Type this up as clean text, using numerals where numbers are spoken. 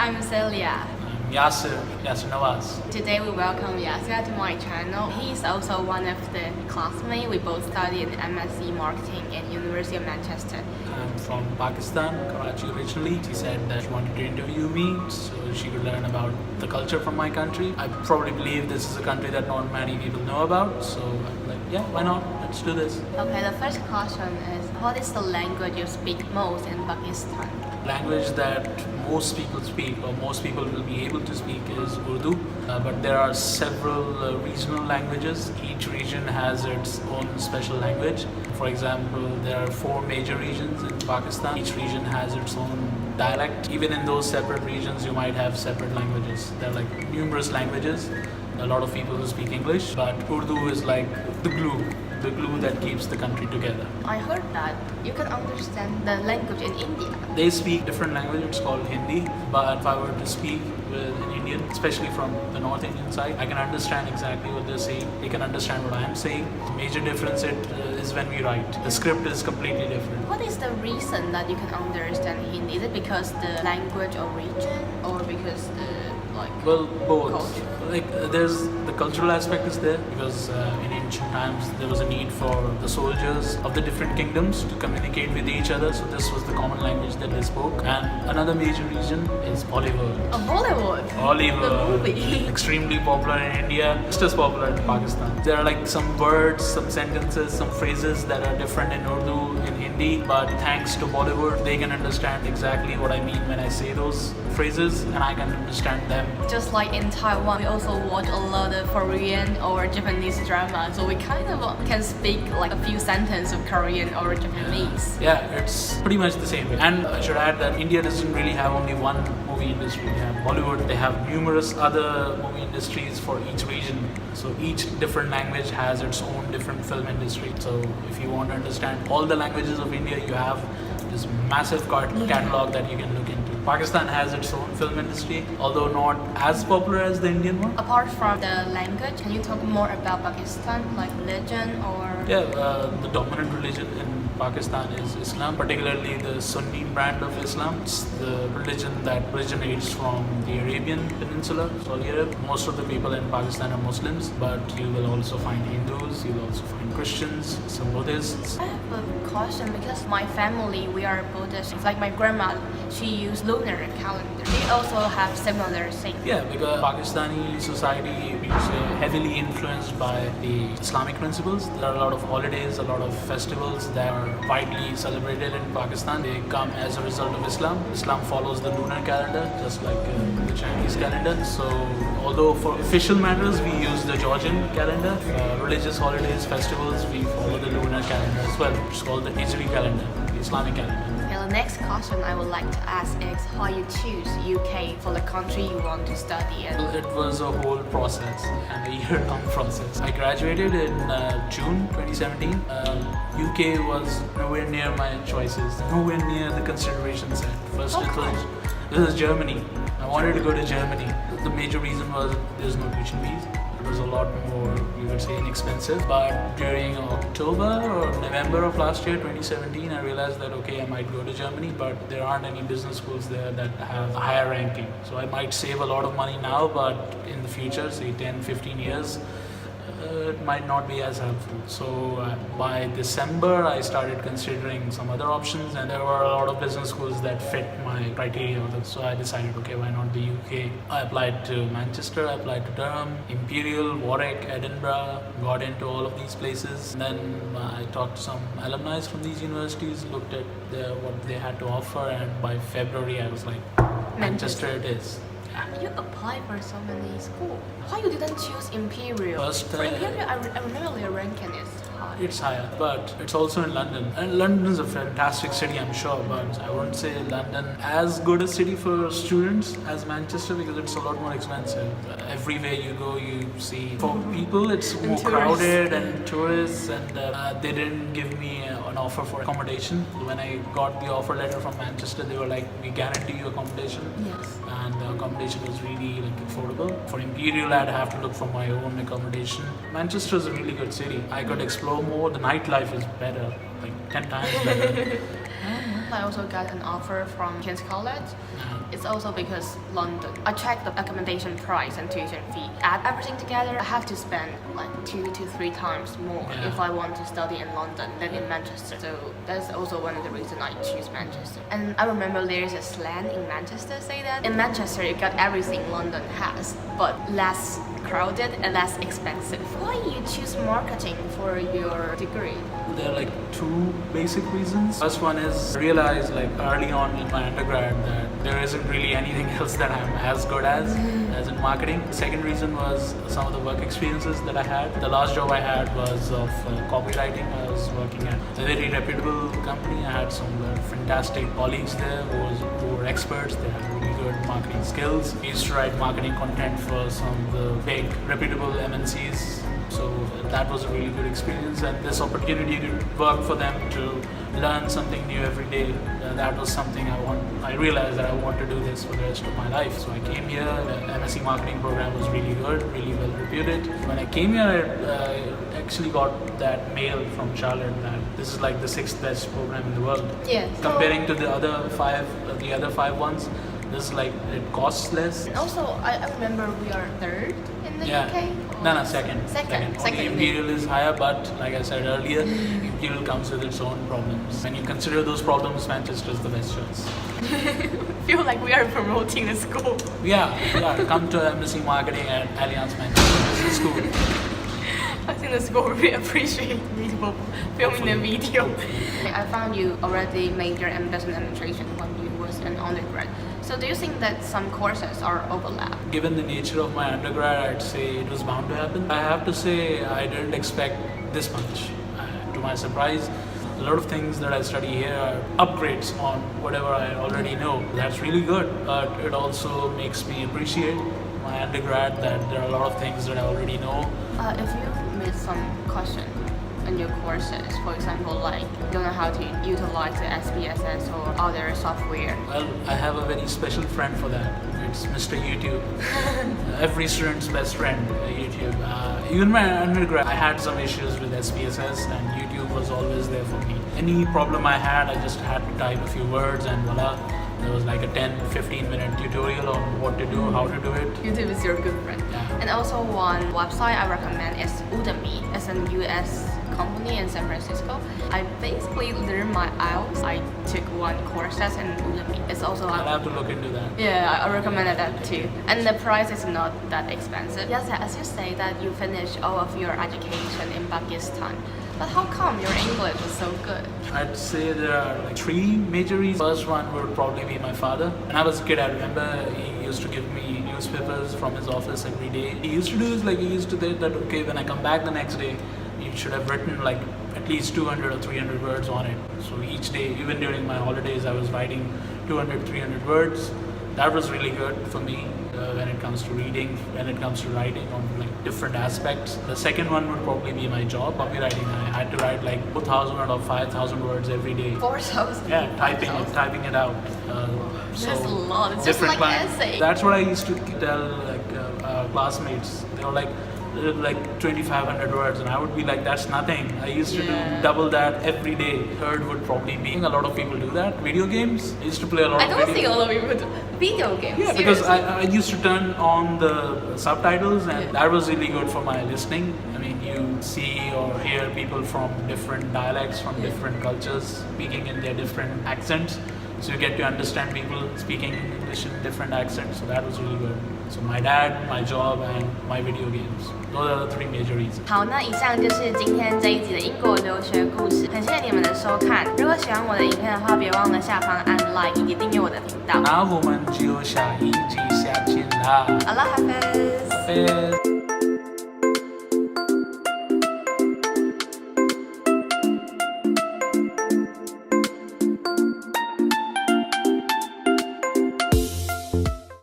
I'm Celia. Yasser Nawaz. Today we welcome Yasser to my channel. He's also one of the classmates. We both studied MSc Marketing at University of Manchester. I'm from Pakistan, Karachi originally. She said that she wanted to interview me so she could learn about the culture from my country. I probably believe this is a country that not many people know about, so I'm like, yeah, why not? Let's do this. Okay, the first question is, what is the language you speak most in Pakistan? Language that most people speak or most people will be able to speak is Urdu, but there are several regional languages. Each region has its own special language. For example, there are 4 major regions in Pakistan. Each region has its own dialect. Even in those separate regions, you might have separate languages. There are like numerous languages. A lot of people who speak English, but Urdu is like the glue that keeps the country together. I heard that you can understand the language in India. They speak different language, it's called Hindi, but if I were to speak with an Indian, especially from the North Indian side, I can understand exactly what they're saying. They can understand what I'm saying. The major difference is when we write. The script is completely different. What is the reason that you can understand Hindi? Is it because the language origin or because the Well, both. culture? There's the cultural aspect is there because in ancient times there was a need for the soldiers of the different kingdoms to communicate with each other, so this was the common language that they spoke. And another major reason is Bollywood. Bollywood? Bollywood. The movie. Extremely popular in India, just as popular in Pakistan. There are like some words, some sentences, some phrases that are different in Urdu, in Hindi, but thanks to Bollywood, they can understand exactly what I mean when I say those phrases, and I can understand them. Just like in Taiwan, we also watch a lot of Korean or Japanese drama, so we kind of can speak like a few sentences of Korean or Japanese. Yeah, it's pretty much the same way. And I should add that India doesn't really have only one movie industry. They have Bollywood, they have numerous other movie industries for each region. So each different language has its own different film industry. So if you want to understand all the languages of India, you have this massive catalog that you can look into. Pakistan has its own film industry, although not as popular as the Indian one. Apart from the language, can you talk more about Pakistan, like religion or? Yeah, the dominant religion in Pakistan is Islam, particularly the Sunni brand of Islam. It's the religion that originates from the Arabian Peninsula, Saudi Arabia. Most of the people in Pakistan are Muslims, but you will also find Hindus, you'll also find Christians, some Buddhists. I have a question because my family, we are Buddhist. Like my grandma, she used lunar calendar. We also have similar things. Yeah, because Pakistani society is heavily influenced by the Islamic principles. There are a lot of holidays, a lot of festivals that are widely celebrated in Pakistan. They come as a result of Islam. Islam follows the lunar calendar, just like the Chinese calendar. So, although for official matters we use the Georgian calendar, religious holidays, festivals, we follow the lunar calendar as well. It's called the Hijri calendar, the Islamic calendar. Okay, the next question I would like to ask is how you choose UK for the country you want to study in. It was a whole process and a year-long process. I graduated in June 2017. UK was nowhere near my choices, nowhere near the consideration set. First it was Germany. I wanted to go to Germany. The major reason was there's no tuition fees. It was a lot more, you would say, inexpensive. But during October or November of last year, 2017, I realized that, okay, I might go to Germany, but there aren't any business schools there that have a higher ranking. So I might save a lot of money now, but in the future, say 10, 15 years, it might not be as helpful. So by December, I started considering some other options, and there were a lot of business schools that fit my criteria. So I decided, okay, why not the UK? I applied to Manchester, I applied to Durham, Imperial, Warwick, Edinburgh, got into all of these places. Then I talked to some alumni from these universities, looked at what they had to offer, and by February, I was like, Manchester it is. You applied for so many schools. Why you didn't choose Imperial? First, for Imperial, I remember their ranking is high. It's higher, but it's also in London. And London is a fantastic city, I'm sure, but I wouldn't say London as good a city for students as Manchester because it's a lot more expensive. Everywhere you go, you see. For people, it's more crowded and tourists, and they didn't give me an offer for accommodation. When I got the offer letter from Manchester, they were like, we guarantee you accommodation. Yes. And the accommodation was really affordable. For Imperial, I'd have to look for my own accommodation. Manchester is a really good city. I could explore more. The nightlife is better, 10 times better. I also got an offer from King's College. It's also because London. I checked the accommodation price and tuition fee. Add everything together, I have to spend like 2 to 3 times more if I want to study in London than in Manchester. So that's also one of the reasons I choose Manchester. And I remember there is a slang in Manchester say that in Manchester you got everything London has, but less crowded and less expensive. Why you choose marketing for your degree? There are like 2 basic reasons. First one is I realized like early on in my undergrad that there isn't really anything else that I'm as good as in marketing. The second reason was some of the work experiences that I had. The last job I had was of copywriting. I was working at a very reputable company. I had some fantastic colleagues there who were experts. They had really good marketing skills. We used to write marketing content for some of the big reputable MNCs. So that was a really good experience, and this opportunity to work for them, to learn something new every day, that was something I realized that I want to do this for the rest of my life. So I came here. The MSc marketing program was really good, really well reputed. When I came here, I actually got that mail from Charlotte that this is like the 6th best program in the world. Yeah. Comparing to the other 5 ones, this is like it costs less. And also, I remember we are 3rd in the UK. No, second. Second. Only Imperial is higher, but like I said earlier, Imperial comes with its own problems. When you consider those problems, Manchester is the best choice. Feel like we are promoting the school. Yeah. Come to MSc Marketing at Alliance Manchester Business School. I think the school really appreciate me for filming the video. I found you already major in business administration when you was an undergrad. So do you think that some courses are overlap? Given the nature of my undergrad, I'd say it was bound to happen. I have to say I didn't expect this much. To my surprise, a lot of things that I study here are upgrades on whatever I already know. That's really good, but it also makes me appreciate my undergrad, that there are a lot of things that I already know. If you miss some question in your courses, for example, like you don't know how to utilize the SPSS or other software. Well, I have a very special friend for that. It's Mr. YouTube. Every student's best friend, YouTube. Even my undergrad, I had some issues with SPSS, and YouTube was always there for me. Any problem I had, I just had to type a few words and voila. There was like a 10-15 minute tutorial on what to do, how to do it. YouTube is your good friend. Yeah. And also one website I recommend is Udemy. It's an US company in San Francisco. I basically learned my IELTS. I took one courses in Udemy. It's also I'll have to look into that. Yeah, I recommended that too. And the price is not that expensive. Yes, as you say that you finished all of your education in Pakistan. But how come your English is so good? I'd say there are like 3 major reasons. First one would probably be my father. When I was a kid, I remember he used to give me newspapers from his office every day. He used to do is like he used to say that okay, when I come back the next day, you should have written like at least 200 or 300 words on it. So each day, even during my holidays, I was writing 200, 300 words. That was really good for me when it comes to reading, when it comes to writing on like different aspects. The second one would probably be my job, copywriting. I had to write like 4,000 or 5,000 words every day. 4,000? Yeah, typing it out. That's a lot. It's just like an essay. That's what I used to tell like classmates. They were like 2,500 words, and I would be like, that's nothing. I used to do double that every day. Third would probably be, a lot of people do that. Video games. I used to play a lot of video games. I don't think a lot of people do video games. Yeah, because I used to turn on the subtitles, and that was really good for my listening. I mean, you see or hear people from different dialects, from different cultures, speaking in their different accents. So you get to understand people speaking English in different accents. So that was really good. So my dad, my job, and my video games. Those are the 3 major reasons. 好，那以上就是今天这一集的英国留学故事。很谢谢你们的收看。如果喜欢我的影片的话，别忘了下方按 like 以及订阅我的频道。那我们就下一集下见啦。Allah Hafiz。